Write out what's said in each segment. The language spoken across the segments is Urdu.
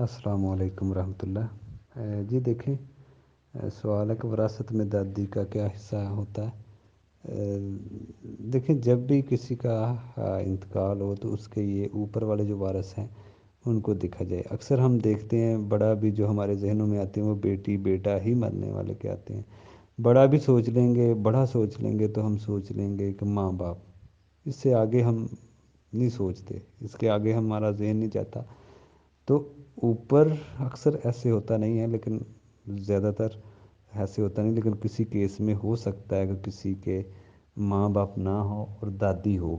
السلام علیکم ورحمۃ اللہ۔ جی دیکھیں، سوال ہے کہ وراثت میں دادی کا کیا حصہ ہوتا ہے۔ دیکھیں، جب بھی کسی کا انتقال ہو تو اس کے یہ اوپر والے جو وارث ہیں ان کو دیکھا جائے۔ اکثر ہم دیکھتے ہیں بڑا بھی جو ہمارے ذہنوں میں آتے ہیں وہ بیٹی بیٹا ہی مرنے والے کے آتے ہیں۔ بڑا بھی سوچ لیں گے، بڑا سوچ لیں گے تو ہم سوچ لیں گے کہ ماں باپ، اس سے آگے ہم نہیں سوچتے، اس کے آگے ہمارا ذہن نہیں جاتا۔ تو اوپر اکثر ایسے ہوتا نہیں ہے، لیکن زیادہ تر ایسے ہوتا نہیں، لیکن کسی کیس میں ہو سکتا ہے کہ کسی کے ماں باپ نہ ہو اور دادی ہو۔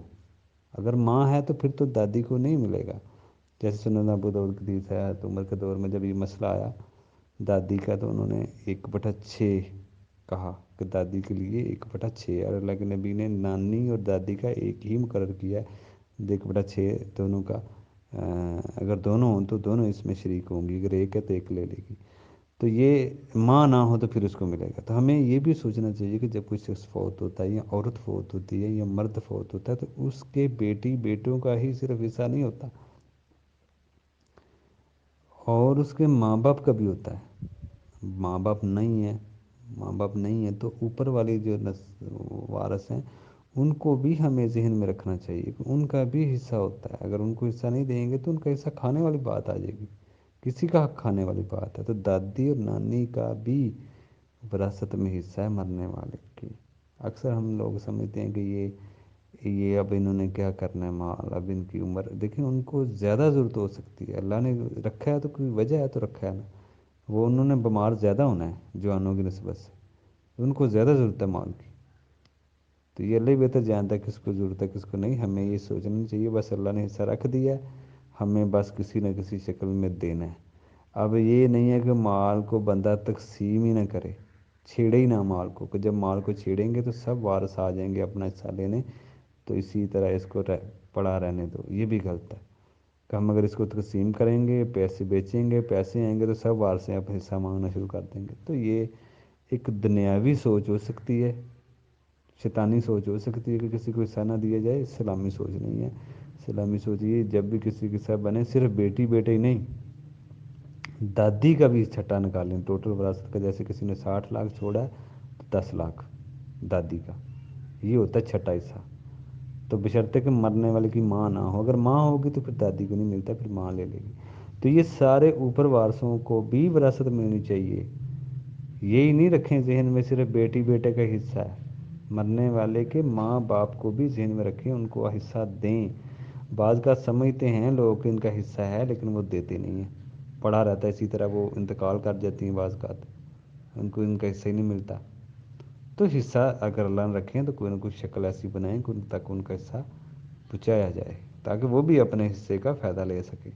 اگر ماں ہے تو پھر تو دادی کو نہیں ملے گا۔ جیسے سنن ابو داؤد کی حدیث ہے، تو عمر کے دور میں جب یہ مسئلہ آیا دادی کا، تو انہوں نے 1/6 کہا کہ دادی کے لیے 1/6، اور اللہ کے نبی نے نانی اور دادی کا ایک ہی مقرر کیا ہے، 1/6 دونوں کا۔ اگر دونوں ہوں تو دونوں اس میں شریک ہوں گی، اگر ایک ہے تو ایک لے لے گی۔ تو یہ ماں نہ ہو تو پھر اس کو ملے گا۔ تو ہمیں یہ بھی سوچنا چاہیے کہ جب کوئی شخص فوت ہوتا ہے یا عورت فوت ہوتی ہے یا مرد فوت ہوتا ہے تو اس کے بیٹی بیٹوں کا ہی صرف حصہ نہیں ہوتا، اور اس کے ماں باپ کا بھی ہوتا ہے۔ ماں باپ نہیں ہے، ماں باپ نہیں ہے تو اوپر والی جو وارث ہیں ان کو بھی ہمیں ذہن میں رکھنا چاہیے کہ ان کا بھی حصہ ہوتا ہے۔ اگر ان کو حصہ نہیں دیں گے تو ان کا حصہ کھانے والی بات آ جائے گی، کسی کا حق کھانے والی بات ہے۔ تو دادی اور نانی کا بھی وراثت میں حصہ ہے مرنے والے کی۔ اکثر ہم لوگ سمجھتے ہیں کہ یہ اب انہوں نے کیا کرنا ہے مال، اب ان کی عمر دیکھیں، ان کو زیادہ ضرورت ہو سکتی ہے، اللہ نے رکھا ہے تو کوئی وجہ ہے تو رکھا ہے نا۔ وہ انہوں نے بیمار زیادہ ہونا ہے جوانوں کی نسبت سے، ان کو زیادہ ضرورت ہے مال کی۔ تو یہ اللہ ہی بہتر جانتا ہے کس کو ضرورت ہے کس کو نہیں۔ ہمیں یہ سوچنا چاہیے بس اللہ نے حصہ رکھ دیا ہے، ہمیں بس کسی نہ کسی شکل میں دینا ہے۔ اب یہ نہیں ہے کہ مال کو بندہ تقسیم ہی نہ کرے، چھیڑے ہی نہ مال کو، کہ جب مال کو چھیڑیں گے تو سب وارث آ جائیں گے اپنا حصہ لینے، تو اسی طرح اس کو پڑا رہنے دو۔ یہ بھی غلط ہے کہ ہم اگر اس کو تقسیم کریں گے، پیسے بیچیں گے، پیسے آئیں گے تو سب وارثیں اپنا حصہ مانگنا شروع کر دیں گے۔ تو یہ ایک دنیاوی سوچ ہو سکتی ہے، شیطانی سوچ ہو سکتی ہے کہ کسی کو حصہ نہ دیا جائے۔ اسلامی سوچ نہیں ہے۔ اسلامی سوچ یہ جب بھی کسی کے حصہ بنے صرف بیٹی بیٹے ہی نہیں، دادی کا بھی چھٹا نکالیں ٹوٹل وراثت کا۔ جیسے کسی نے 60 لاکھ چھوڑا ہے تو 10 لاکھ دادی کا، یہ ہوتا ہے چھٹا حصہ۔ تو بشرطے کہ مرنے والے کی ماں نہ ہو، اگر ماں ہوگی تو پھر دادی کو نہیں ملتا، پھر ماں لے لے گی۔ تو یہ سارے اوپر وارثوں کو بھی وراثت ملنی چاہیے۔ یہی نہیں رکھیں ذہن میں صرف بیٹی بیٹے کا حصہ ہے، مرنے والے کے ماں باپ کو بھی ذہن میں رکھیں، ان کو حصہ دیں۔ بعض کا سمجھتے ہیں لوگ کہ ان کا حصہ ہے لیکن وہ دیتے نہیں ہیں، پڑا رہتا ہے اسی طرح، وہ انتقال کر جاتی ہیں بعض کا، ان کو ان کا حصہ ہی نہیں ملتا۔ تو حصہ اگر اللہ نے رکھیں تو کوئی نہ کوئی شکل ایسی بنائیں کہ ان تک ان کا حصہ پہنچایا جائے، تاکہ وہ بھی اپنے حصے کا فائدہ لے سکے۔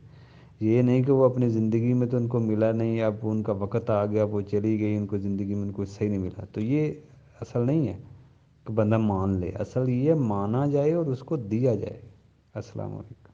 یہ نہیں کہ وہ اپنی زندگی میں تو ان کو ملا نہیں، اب ان کا وقت آ گیا وہ چلی گئی، ان کو زندگی میں ان کو حصہ ہی نہیں ملا۔ تو یہ اصل نہیں ہے کہ بندہ مان لے، اصل یہ مانا جائے اور اس کو دیا جائے۔ السلام علیکم۔